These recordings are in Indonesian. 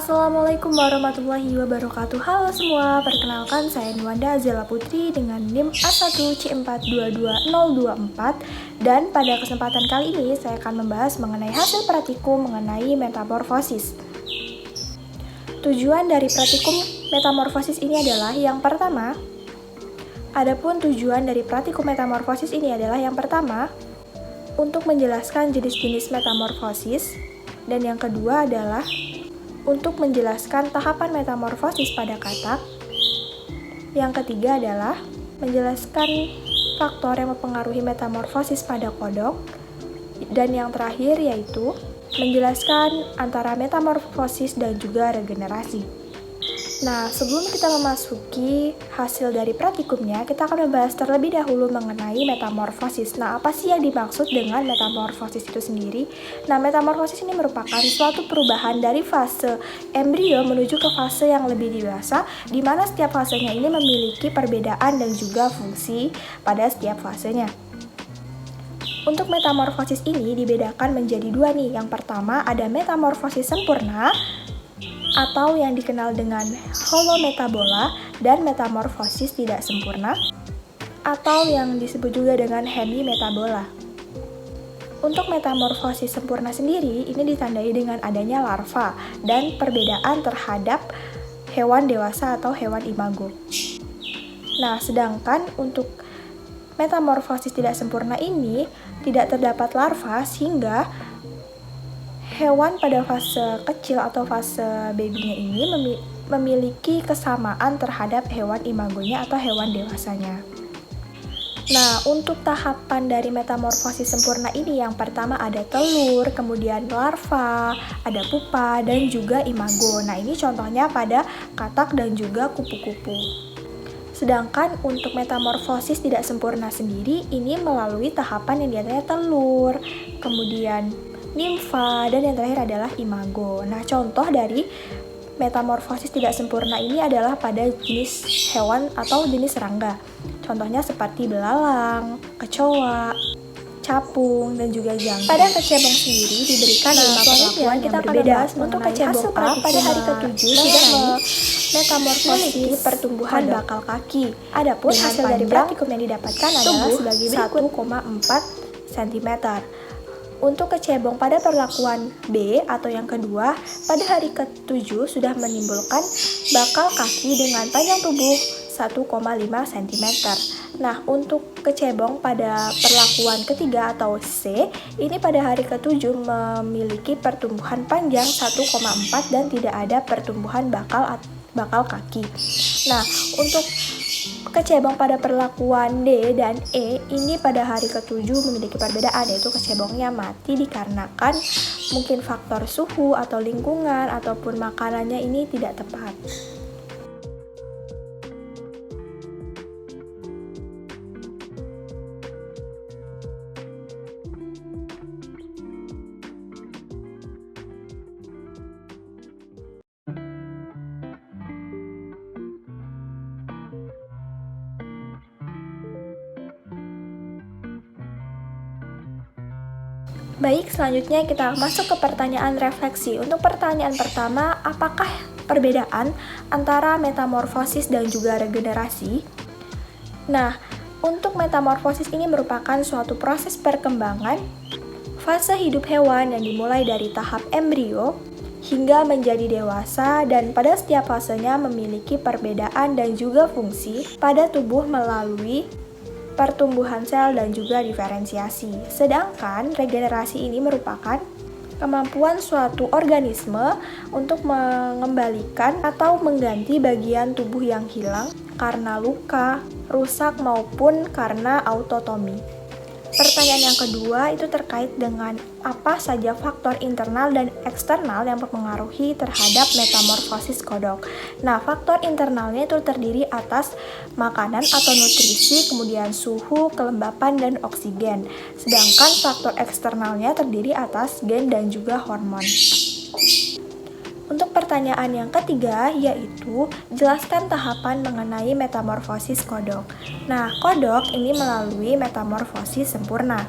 Assalamualaikum warahmatullahi wabarakatuh. Halo semua, perkenalkan saya Nuwanda Azela Putri dengan NIM A1C422024. Dan pada kesempatan kali ini saya akan membahas mengenai hasil praktikum mengenai metamorfosis. Tujuan dari praktikum metamorfosis ini adalah yang pertama, untuk menjelaskan jenis-jenis metamorfosis, dan yang kedua adalah untuk menjelaskan tahapan metamorfosis pada katak. Yang ketiga adalah menjelaskan faktor yang mempengaruhi metamorfosis pada kodok. Dan yang terakhir yaitu menjelaskan antara metamorfosis dan juga regenerasi. Nah, sebelum kita memasuki hasil dari praktikumnya, kita akan membahas terlebih dahulu mengenai metamorfosis. Nah, apa sih yang dimaksud dengan metamorfosis itu sendiri? Nah, metamorfosis ini merupakan suatu perubahan dari fase embrio menuju ke fase yang lebih dewasa, di mana setiap fasenya ini memiliki perbedaan dan juga fungsi pada setiap fasenya. Untuk metamorfosis ini dibedakan menjadi dua nih. Yang pertama ada metamorfosis sempurna atau yang dikenal dengan holometabola, dan metamorfosis tidak sempurna atau yang disebut juga dengan hemimetabola. Untuk metamorfosis sempurna sendiri ini ditandai dengan adanya larva dan perbedaan terhadap hewan dewasa atau hewan imago. Nah, sedangkan untuk metamorfosis tidak sempurna ini tidak terdapat larva sehingga hewan pada fase kecil atau fase babynya ini memiliki kesamaan terhadap hewan imagonya atau hewan dewasanya. Nah, untuk tahapan dari metamorfosis sempurna ini yang pertama ada telur, kemudian larva, ada pupa, dan juga imago. Nah, ini contohnya pada katak dan juga kupu-kupu. Sedangkan untuk metamorfosis tidak sempurna sendiri ini melalui tahapan yang diantaranya telur, kemudian nimfa, dan yang terakhir adalah imago. Nah, contoh dari metamorfosis tidak sempurna ini adalah pada jenis hewan atau jenis serangga. Contohnya seperti belalang, kecoa, capung, dan juga jangkrik. Pada kecebong sendiri diberikan 5 perlakuan yang berbeda. Untuk kecebong A pada hari ke-7 sudah metamorfosis pertumbuhan bakal kaki. Adapun hasil dari praktikum yang didapatkan adalah sebagai berikut 1,4 cm. Untuk kecebong pada perlakuan B atau yang kedua, pada hari ke-7 sudah menimbulkan bakal kaki dengan panjang tubuh 1,5 cm. Nah, untuk kecebong pada perlakuan ketiga atau C, ini pada hari ke-7 memiliki pertumbuhan panjang 1,4 dan tidak ada pertumbuhan bakal kaki. Nah, untuk kecebong pada perlakuan D dan E ini pada hari ke-7 memiliki perbedaan, yaitu kecebongnya mati dikarenakan mungkin faktor suhu atau lingkungan ataupun makanannya ini tidak tepat. Baik, selanjutnya kita masuk ke pertanyaan refleksi. Untuk pertanyaan pertama, apakah perbedaan antara metamorfosis dan juga regenerasi? Nah, untuk metamorfosis ini merupakan suatu proses perkembangan fase hidup hewan yang dimulai dari tahap embrio hingga menjadi dewasa, dan pada setiap fasenya memiliki perbedaan dan juga fungsi pada tubuh melalui pertumbuhan sel dan juga diferensiasi. Sedangkan regenerasi ini merupakan kemampuan suatu organisme untuk mengembalikan atau mengganti bagian tubuh yang hilang karena luka, rusak, maupun karena autotomi. Pertanyaan yang kedua itu terkait dengan apa saja faktor internal dan eksternal yang mempengaruhi terhadap metamorfosis kodok. Nah, faktor internalnya itu terdiri atas makanan atau nutrisi, kemudian suhu, kelembapan, dan oksigen. Sedangkan faktor eksternalnya terdiri atas gen dan juga hormon. Untuk pertanyaan yang ketiga yaitu jelaskan tahapan mengenai metamorfosis kodok. Nah, kodok ini melalui metamorfosis sempurna.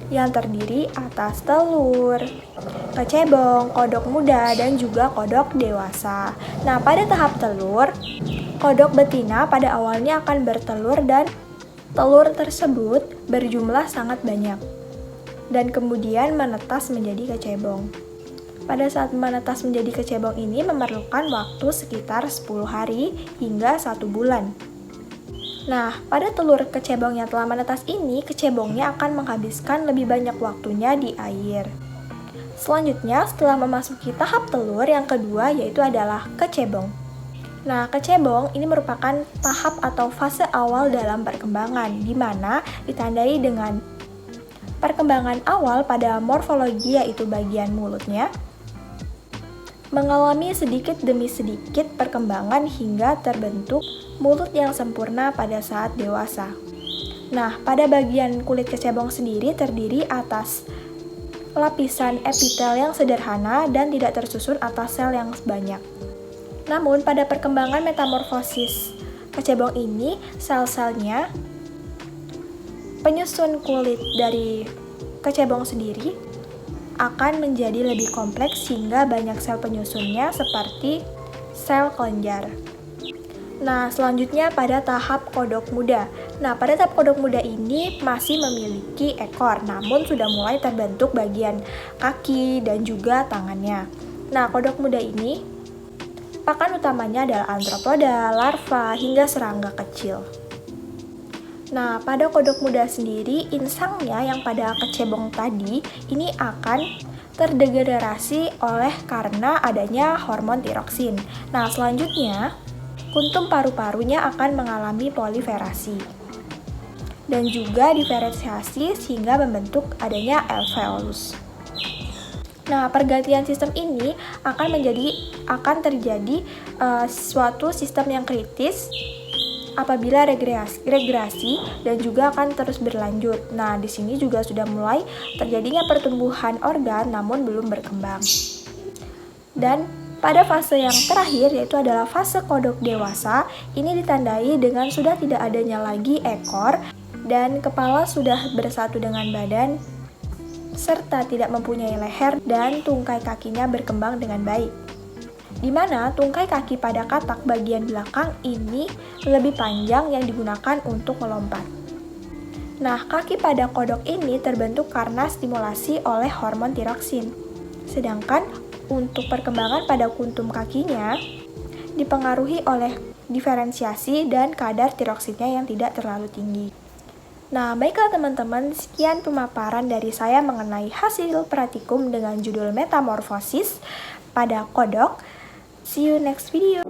yang terdiri atas telur, kecebong, kodok muda, dan juga kodok dewasa. Nah, pada tahap telur, kodok betina pada awalnya akan bertelur dan telur tersebut berjumlah sangat banyak dan kemudian menetas menjadi kecebong. Pada saat menetas menjadi kecebong ini memerlukan waktu sekitar 10 hari hingga 1 bulan. Nah, pada telur kecebong yang telah menetas ini, kecebongnya akan menghabiskan lebih banyak waktunya di air. Selanjutnya, setelah memasuki tahap telur yang kedua yaitu adalah kecebong. Nah, kecebong ini merupakan tahap atau fase awal dalam perkembangan, di mana ditandai dengan perkembangan awal pada morfologi yaitu bagian mulutnya, mengalami sedikit demi sedikit perkembangan hingga terbentuk mulut yang sempurna pada saat dewasa. Nah, pada bagian kulit kecebong sendiri terdiri atas lapisan epitel yang sederhana dan tidak tersusun atas sel yang banyak. Namun, pada perkembangan metamorfosis kecebong ini, sel-selnya, penyusun kulit dari kecebong sendiri akan menjadi lebih kompleks hingga banyak sel penyusunnya seperti sel kelenjar. Nah, selanjutnya pada tahap kodok muda. Nah, pada tahap kodok muda ini masih memiliki ekor, namun sudah mulai terbentuk bagian kaki dan juga tangannya. Nah, kodok muda ini pakan utamanya adalah arthropoda, larva, hingga serangga kecil. Nah, pada kodok muda sendiri, insangnya yang pada kecebong tadi ini akan terdegenerasi oleh karena adanya hormon tiroksin. Nah, selanjutnya kuntum paru-parunya akan mengalami proliferasi dan juga diferensiasi sehingga membentuk adanya alveolus. Nah, pergantian sistem ini akan terjadi suatu sistem yang kritis apabila regresi dan juga akan terus berlanjut. Nah, di sini juga sudah mulai terjadinya pertumbuhan organ namun belum berkembang. Dan pada fase yang terakhir yaitu adalah fase kodok dewasa, ini ditandai dengan sudah tidak adanya lagi ekor dan kepala sudah bersatu dengan badan serta tidak mempunyai leher dan tungkai kakinya berkembang dengan baik. Di mana tungkai kaki pada katak bagian belakang ini lebih panjang yang digunakan untuk melompat. Nah, kaki pada kodok ini terbentuk karena stimulasi oleh hormon tiroksin. Sedangkan untuk perkembangan pada kuntum kakinya dipengaruhi oleh diferensiasi dan kadar tiroksinnya yang tidak terlalu tinggi. Nah, baiklah teman-teman, sekian pemaparan dari saya mengenai hasil praktikum dengan judul metamorfosis pada kodok. See you next video.